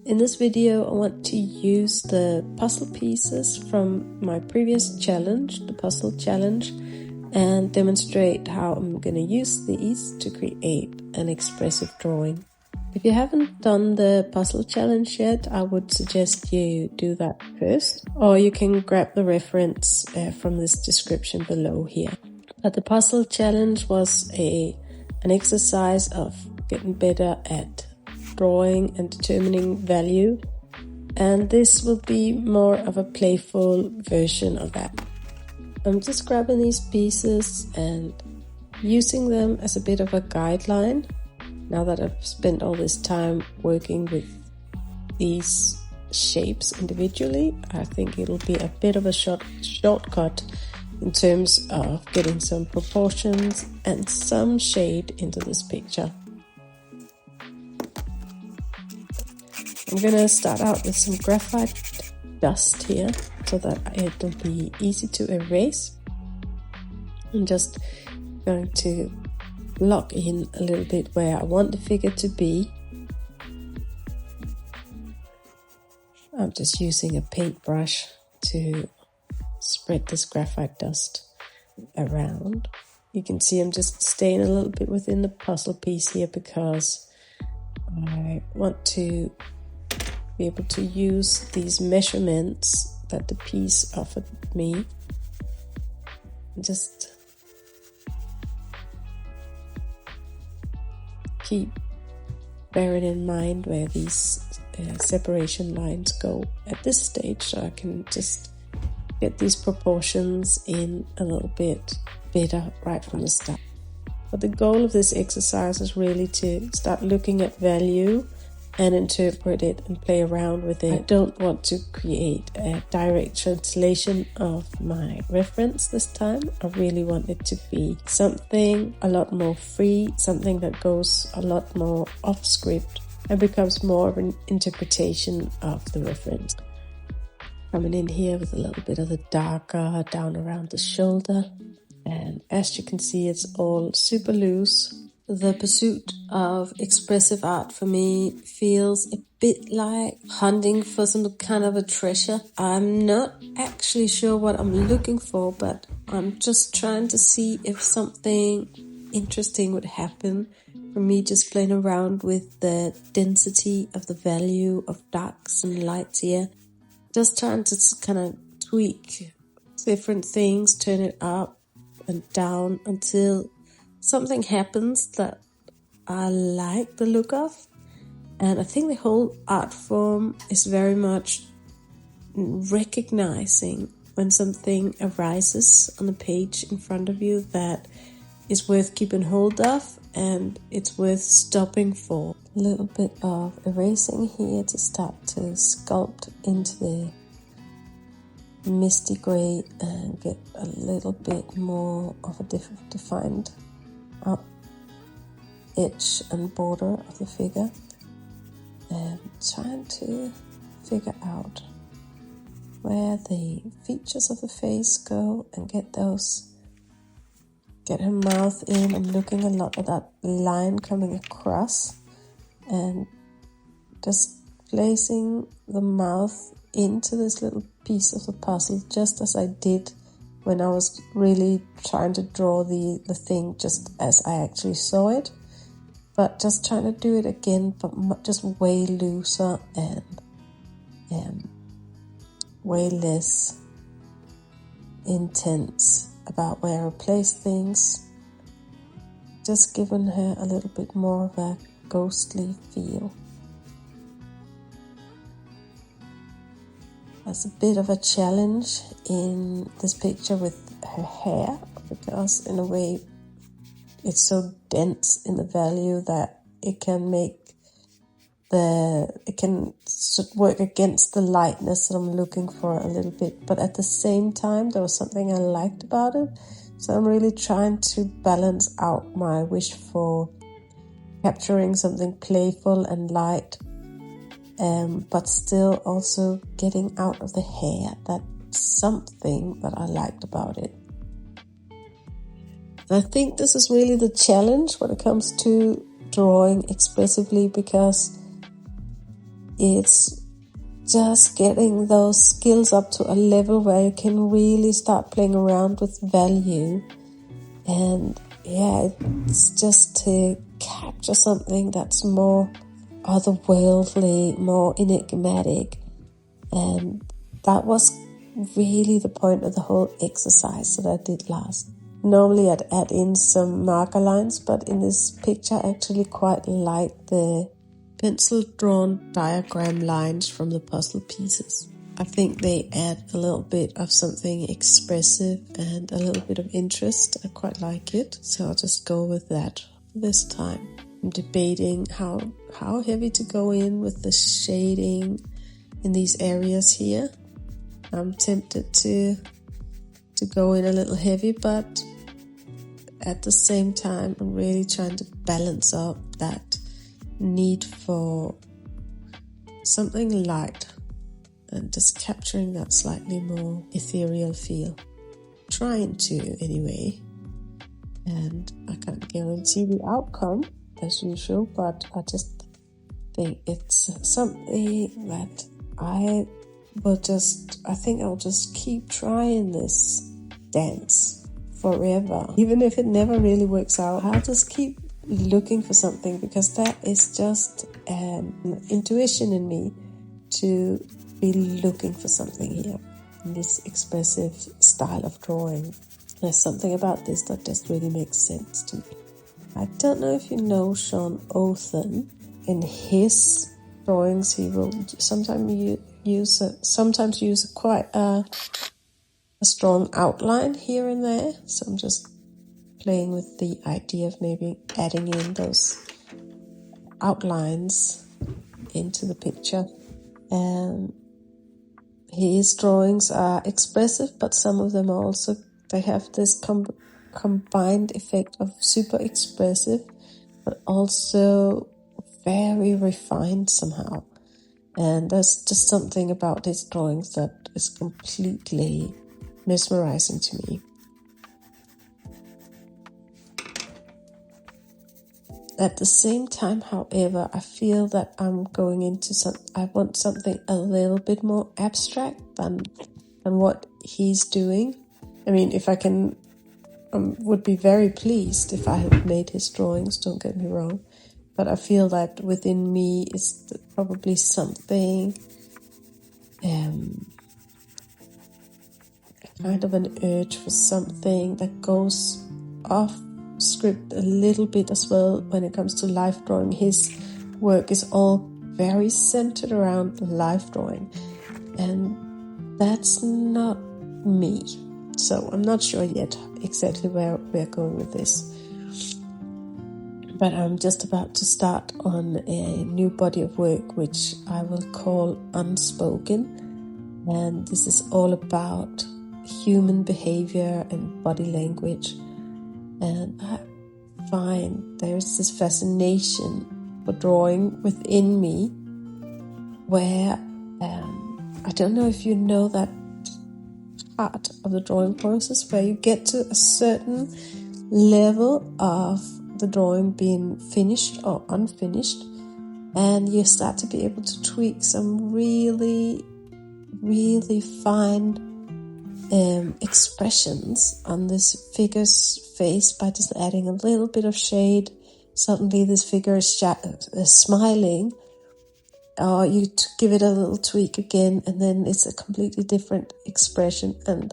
In this video, I want to use the puzzle pieces from my previous challenge, the puzzle challenge, and demonstrate how I'm going to use these to create an expressive drawing. If you haven't done the puzzle challenge yet, I would suggest you do that first, or you can grab the reference from this description below here. But the puzzle challenge was an exercise of getting better at drawing and determining value, and this will be more of a playful version of that. I'm just grabbing these pieces and using them as a bit of a guideline. Now that I've spent all this time working with these shapes individually, I think it'll be a bit of a shortcut in terms of getting some proportions and some shade into this picture. I'm gonna start out with some graphite dust here so that it'll be easy to erase. I'm just going to lock in a little bit where I want the figure to be. I'm just using a paintbrush to spread this graphite dust around. You can see I'm just staying a little bit within the puzzle piece here because I want to be able to use these measurements that the piece offered me. Just keep bearing in mind where these separation lines go at this stage, so I can just get these proportions in a little bit better right from the start. But the goal of this exercise is really to start looking at value and interpret it and play around with it. I don't want to create a direct translation of my reference this time. I really want it to be something a lot more free, something that goes a lot more off script and becomes more of an interpretation of the reference. Coming in here with a little bit of the darker down around the shoulder. And as you can see, it's all super loose. The pursuit of expressive art for me feels a bit like hunting for some kind of a treasure. I'm not actually sure what I'm looking for, but I'm just trying to see if something interesting would happen from me just playing around with the density of the value of darks and lights here. Just trying to kind of tweak different things, turn it up and down until something happens that I like the look of. And I think the whole art form is very much recognizing when something arises on the page in front of you that is worth keeping hold of and it's worth stopping for. A little bit of erasing here to start to sculpt into the misty grey and get a little bit more of a defined edge and border of the figure, and trying to figure out where the features of the face go and get her mouth in. I'm looking a lot at that line coming across and just placing the mouth into this little piece of the puzzle, just as I did when I was really trying to draw the thing just as I actually saw it, but just trying to do it again, but just way looser and way less intense about where I place things, just giving her a little bit more of a ghostly feel. There's a bit of a challenge in this picture with her hair, because in a way it's so dense in the value that it can work against the lightness that I'm looking for a little bit. But at the same time, there was something I liked about it. So I'm really trying to balance out my wish for capturing something playful and light, but still also getting out of the hair that's something that I liked about it. I think this is really the challenge when it comes to drawing expressively, because it's just getting those skills up to a level where you can really start playing around with value. And yeah, it's just to capture something that's more otherworldly, more enigmatic. And that was really the point of the whole exercise that I did last. Normally I'd add in some marker lines, but in this picture I actually quite like the pencil drawn diagram lines from the puzzle pieces. I think they add a little bit of something expressive and a little bit of interest. I quite like it, so I'll just go with that this time. I'm debating how heavy to go in with the shading in these areas here. I'm tempted to go in a little heavy, but at the same time I'm really trying to balance up that need for something light and just capturing that slightly more ethereal feel. Trying to anyway, and I can't guarantee the outcome as usual, but I just think it's something that I think I'll just keep trying this dance forever. Even if it never really works out, I'll just keep looking for something, because that is just an intuition in me to be looking for something here in this expressive style of drawing. There's something about this that just really makes sense to me. I don't know if you know Sean Othen. In his drawings, he will sometimes use quite a strong outline here and there. So I'm just playing with the idea of maybe adding in those outlines into the picture. His drawings are expressive, but some of them also, they have this combined effect of super expressive, but also very refined somehow. And there's just something about his drawings that is completely mesmerizing to me. At the same time, however, I feel that I'm going into I want something a little bit more abstract than what he's doing. I mean, if I can, would be very pleased if I had made his drawings, don't get me wrong. But I feel that within me is probably something, kind of an urge for something that goes off script a little bit as well when it comes to life drawing. His work is all very centered around life drawing, and that's not me. So I'm not sure yet exactly where we're going with this. But I'm just about to start on a new body of work, which I will call Unspoken. And this is all about human behavior and body language. And I find there's this fascination for drawing within me where, I don't know if you know that part of the drawing process where you get to a certain level of the drawing being finished or unfinished, and you start to be able to tweak some really, really fine expressions on this figure's face by just adding a little bit of shade. Suddenly this figure is smiling, or you give it a little tweak again, and then it's a completely different expression. And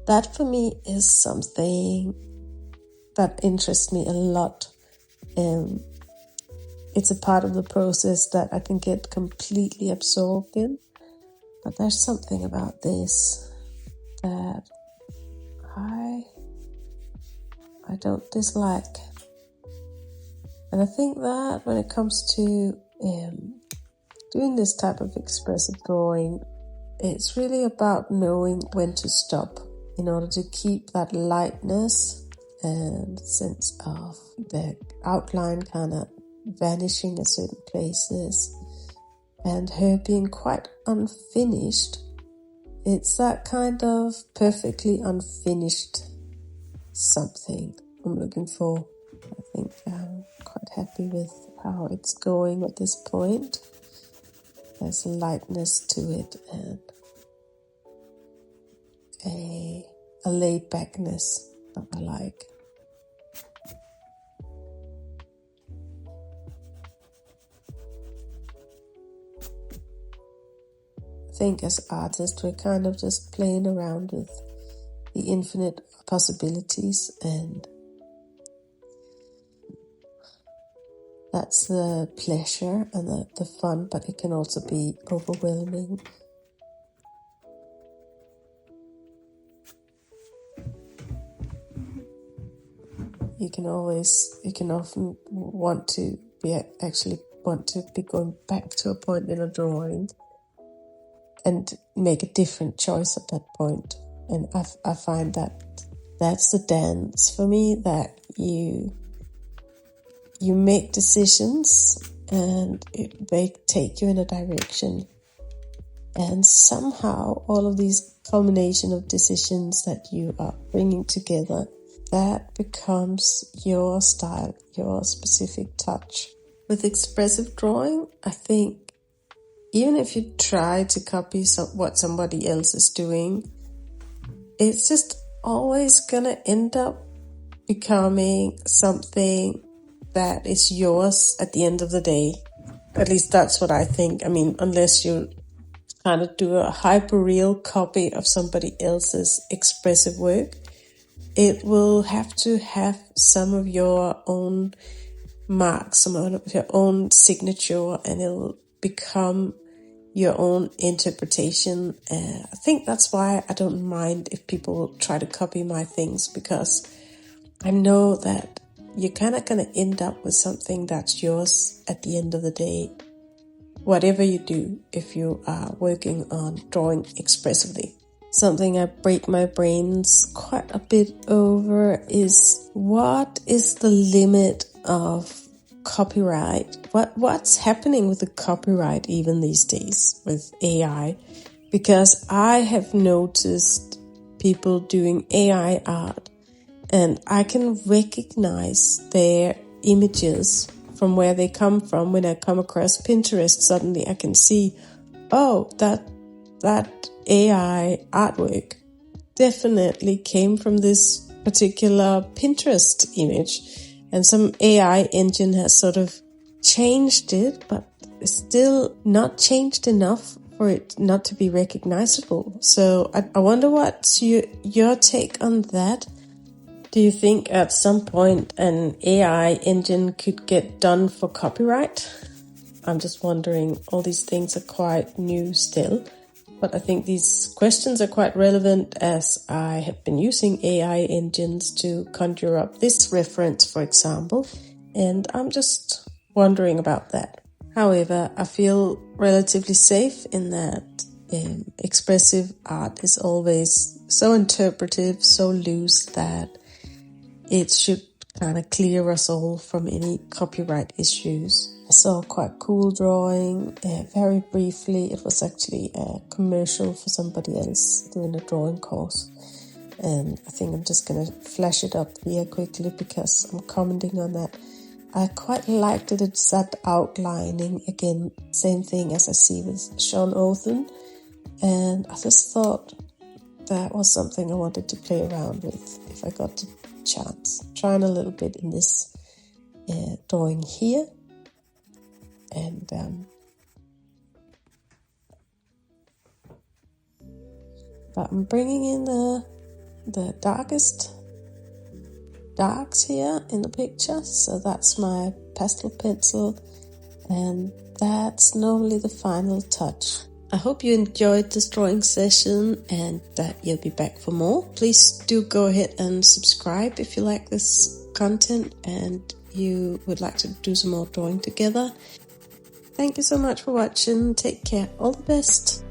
that for me is something that interests me a lot. It's a part of the process that I can get completely absorbed in. But there's something about this that I don't dislike. And I think that when it comes to doing this type of expressive drawing, it's really about knowing when to stop in order to keep that lightness and sense of the outline kind of vanishing at certain places, and her being quite unfinished. It's that kind of perfectly unfinished something I'm looking for. I think I'm quite happy with how it's going at this point. There's a lightness to it and a laid backness that I like. I think as artists we're kind of just playing around with the infinite possibilities, and that's the pleasure and the fun, but it can also be overwhelming. You can often want to be going back to a point in a drawing and make a different choice at that point. And I find that that's the dance for me, that you make decisions and they take you in a direction. And somehow all of these culmination of decisions that you are bringing together, that becomes your style, your specific touch. With expressive drawing, I think even if you try to copy what somebody else is doing, it's just always gonna end up becoming something that is yours at the end of the day. At least that's what I think. I mean, unless you kind of do a hyper-real copy of somebody else's expressive work, it will have to have some of your own marks, some of your own signature, and it'll become your own interpretation. I think that's why I don't mind if people try to copy my things, because I know that you're kind of going to end up with something that's yours at the end of the day, whatever you do, if you are working on drawing expressively. Something I break my brains quite a bit over is, what is the limit of copyright? What's happening with the copyright even these days with AI? Because I have noticed people doing AI art, and I can recognize their images from where they come from. When I come across Pinterest, suddenly I can see, oh, that AI artwork definitely came from this particular Pinterest image, and some AI engine has sort of changed it, but still not changed enough for it not to be recognizable. So I wonder what's your take on that. Do you think at some point an AI engine could get done for copyright? I'm just wondering, all these things are quite new still, but I think these questions are quite relevant, as I have been using AI engines to conjure up this reference, for example, and I'm just wondering about that. However, I feel relatively safe in that expressive art is always so interpretive, so loose, that it should kind of clear us all from any copyright issues. I saw a quite cool drawing, very briefly. It was actually a commercial for somebody else doing a drawing course. And I think I'm just going to flash it up here quickly because I'm commenting on that. I quite liked it. It's that outlining, again, same thing as I see with Sean Othen. And I just thought that was something I wanted to play around with if I got the chance. Trying a little bit in this drawing here. And but I'm bringing in the darkest darks here in the picture. So that's my pastel pencil, and that's normally the final touch. I hope you enjoyed this drawing session and that you'll be back for more. Please do go ahead and subscribe if you like this content and you would like to do some more drawing together. Thank you so much for watching. Take care. All the best.